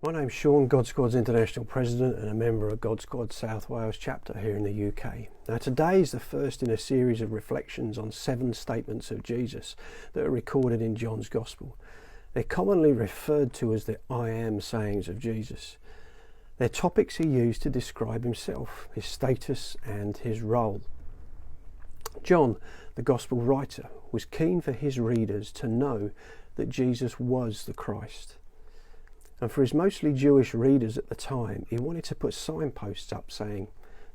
My name's Sean, God Squad's International President and a member of God Squad South Wales chapter here in the UK. Now today is the first in a series of reflections on 7 statements of Jesus that are recorded in John's Gospel. They're commonly referred to as the I am sayings of Jesus. They're topics he used to describe himself, his status and his role. John, the Gospel writer, was keen for his readers to know that Jesus was the Christ. And for his mostly Jewish readers at the time, he wanted to put signposts up saying,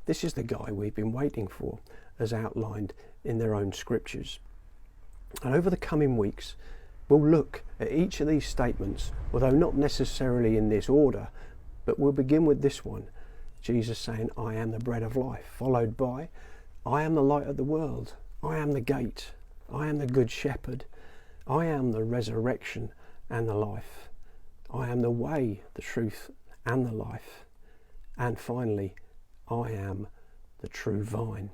this is the guy we've been waiting for, as outlined in their own scriptures. And over the coming weeks, we'll look at each of these statements, although not necessarily in this order, but we'll begin with this one, Jesus saying, I am the bread of life, followed by, I am the light of the world, I am the gate, I am the good shepherd, I am the resurrection and the life. I am the way, the truth and the life. And finally, I am the true vine.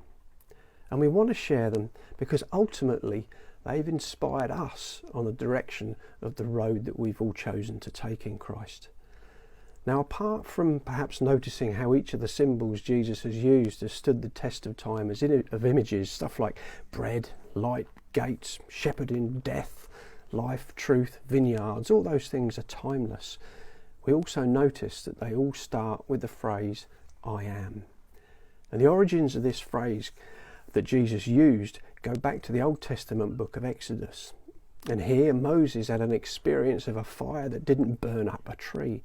And we want to share them because ultimately they've inspired us on the direction of the road that we've all chosen to take in Christ. Now, apart from perhaps noticing how each of the symbols Jesus has used has stood the test of time as of images, stuff like bread, light, gates, shepherding, death, life, truth, vineyards, all those things are timeless. We also notice that they all start with the phrase, I am. And the origins of this phrase that Jesus used go back to the Old Testament book of Exodus. And here Moses had an experience of a fire that didn't burn up a tree.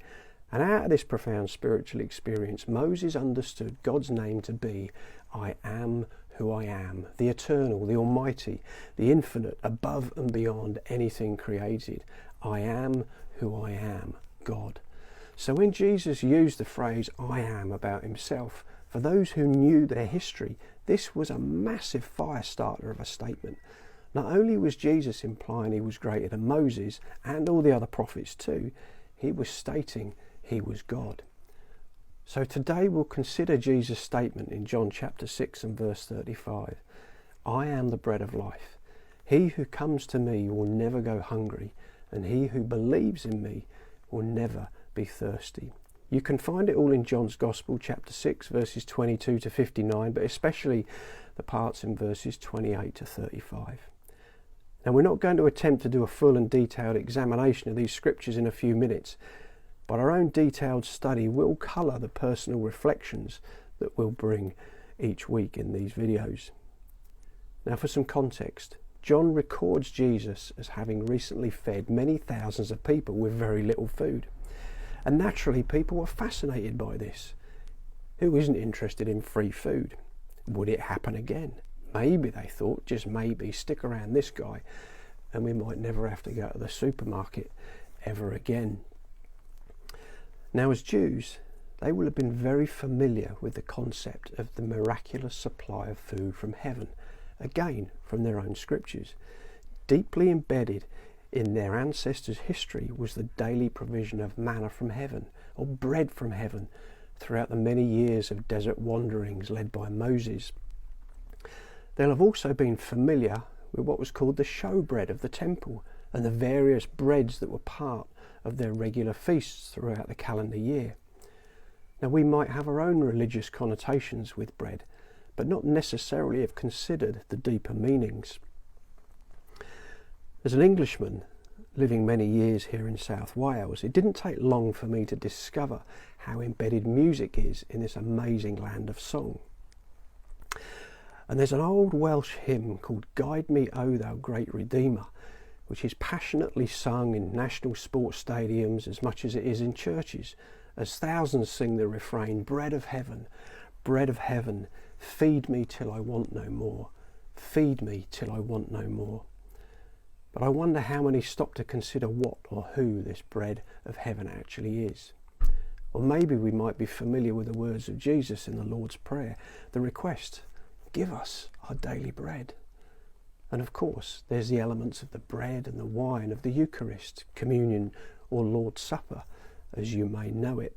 And out of this profound spiritual experience, Moses understood God's name to be, I am who I am, the eternal, the almighty, the infinite, above and beyond anything created. I am who I am, God. So when Jesus used the phrase I am about himself, for those who knew their history, this was a massive fire starter of a statement. Not only was Jesus implying he was greater than Moses and all the other prophets too, he was stating he was God. So today we'll consider Jesus' statement in John chapter 6 and verse 35. I am the bread of life. He who comes to me will never go hungry, and he who believes in me will never be thirsty. You can find it all in John's Gospel, chapter 6, verses 22 to 59, but especially the parts in verses 28 to 35. Now, we're not going to attempt to do a full and detailed examination of these scriptures in a few minutes, but our own detailed study will colour the personal reflections that we'll bring each week in these videos. Now, for some context, John records Jesus as having recently fed many thousands of people with very little food. And naturally, people were fascinated by this. Who isn't interested in free food? Would it happen again? Maybe, they thought, just maybe, stick around this guy and we might never have to go to the supermarket ever again. Now, as Jews, they will have been very familiar with the concept of the miraculous supply of food from heaven, again from their own scriptures. Deeply embedded in their ancestors' history was the daily provision of manna from heaven, or bread from heaven, throughout the many years of desert wanderings led by Moses. They'll have also been familiar with what was called the showbread of the temple, and the various breads that were part of their regular feasts throughout the calendar year. Now, we might have our own religious connotations with bread, but not necessarily have considered the deeper meanings. As an Englishman living many years here in South Wales, it didn't take long for me to discover how embedded music is in this amazing land of song. And there's an old Welsh hymn called Guide Me, O Thou Great Redeemer, which is passionately sung in national sports stadiums as much as it is in churches, as thousands sing the refrain, bread of heaven, feed me till I want no more, feed me till I want no more. But I wonder how many stop to consider what or who this bread of heaven actually is. Or maybe we might be familiar with the words of Jesus in the Lord's Prayer, the request, give us our daily bread. And of course, there's the elements of the bread and the wine of the Eucharist, communion or Lord's Supper, as you may know it.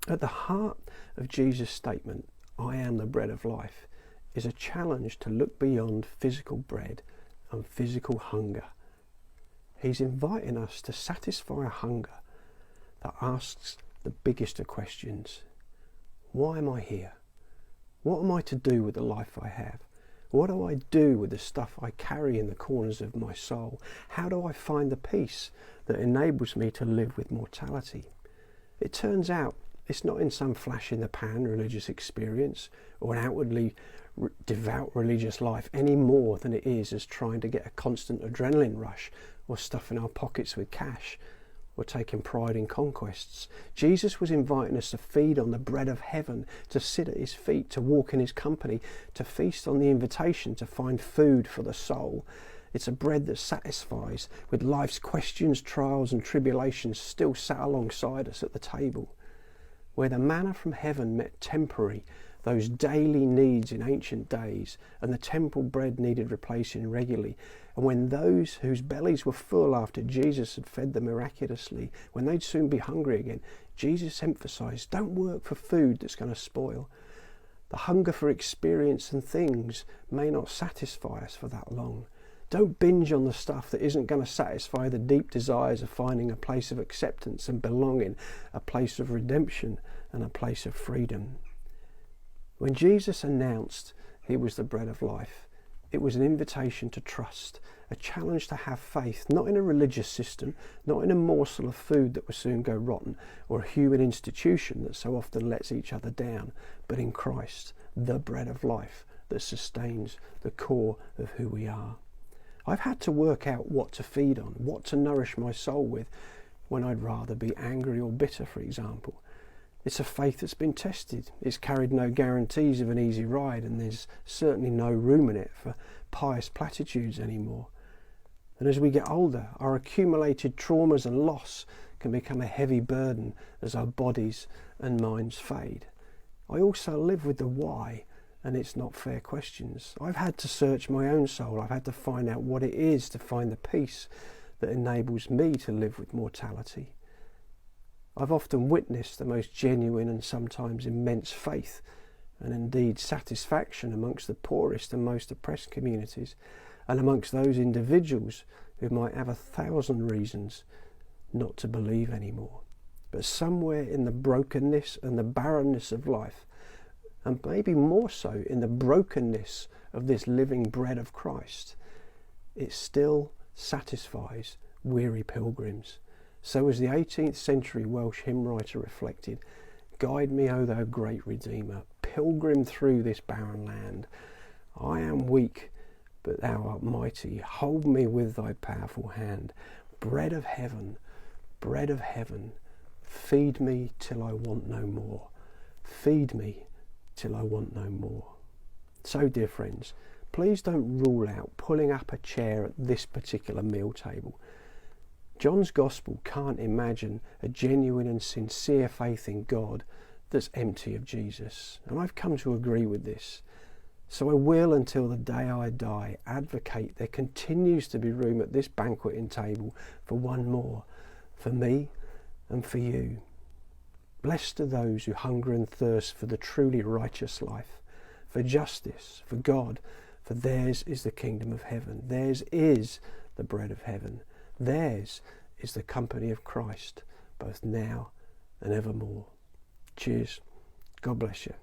At the heart of Jesus' statement, I am the bread of life, is a challenge to look beyond physical bread and physical hunger. He's inviting us to satisfy a hunger that asks the biggest of questions. Why am I here? What am I to do with the life I have? What do I do with the stuff I carry in the corners of my soul? How do I find the peace that enables me to live with mortality? It turns out it's not in some flash-in-the-pan religious experience or an outwardly devout religious life any more than it is as trying to get a constant adrenaline rush or stuffing our pockets with cash or taking pride in conquests. Jesus was inviting us to feed on the bread of heaven, to sit at his feet, to walk in his company, to feast on the invitation to find food for the soul. It's a bread that satisfies, with life's questions, trials and tribulations still sat alongside us at the table. Where the manna from heaven met temporary, those daily needs in ancient days, and the temple bread needed replacing regularly. And when those whose bellies were full after Jesus had fed them miraculously, when they'd soon be hungry again, Jesus emphasised, don't work for food that's going to spoil. The hunger for experience and things may not satisfy us for that long. Don't binge on the stuff that isn't going to satisfy the deep desires of finding a place of acceptance and belonging, a place of redemption and a place of freedom. When Jesus announced he was the bread of life, it was an invitation to trust, a challenge to have faith, not in a religious system, not in a morsel of food that will soon go rotten, or a human institution that so often lets each other down, but in Christ, the bread of life that sustains the core of who we are. I've had to work out what to feed on, what to nourish my soul with, when I'd rather be angry or bitter, for example. It's a faith that's been tested. It's carried no guarantees of an easy ride, and there's certainly no room in it for pious platitudes anymore. And as we get older, our accumulated traumas and loss can become a heavy burden as our bodies and minds fade. I also live with the why, and it's not fair questions. I've had to search my own soul. I've had to find out what it is to find the peace that enables me to live with mortality. I've often witnessed the most genuine and sometimes immense faith and indeed satisfaction amongst the poorest and most oppressed communities, and amongst those individuals who might have 1,000 reasons not to believe anymore. But somewhere in the brokenness and the barrenness of life, and maybe more so in the brokenness of this living bread of Christ, it still satisfies weary pilgrims. So as the 18th century Welsh hymn writer reflected, guide me, O thou great Redeemer, pilgrim through this barren land. I am weak, but thou art mighty. Hold me with thy powerful hand. Bread of heaven, feed me till I want no more. Feed me till I want no more. So, dear friends, please don't rule out pulling up a chair at this particular meal table. John's Gospel can't imagine a genuine and sincere faith in God that's empty of Jesus. And I've come to agree with this. So I will, until the day I die, advocate there continues to be room at this banqueting table for one more, for me and for you. Blessed are those who hunger and thirst for the truly righteous life, for justice, for God, for theirs is the kingdom of heaven. Theirs is the bread of heaven. Theirs is the company of Christ, both now and evermore. Cheers. God bless you.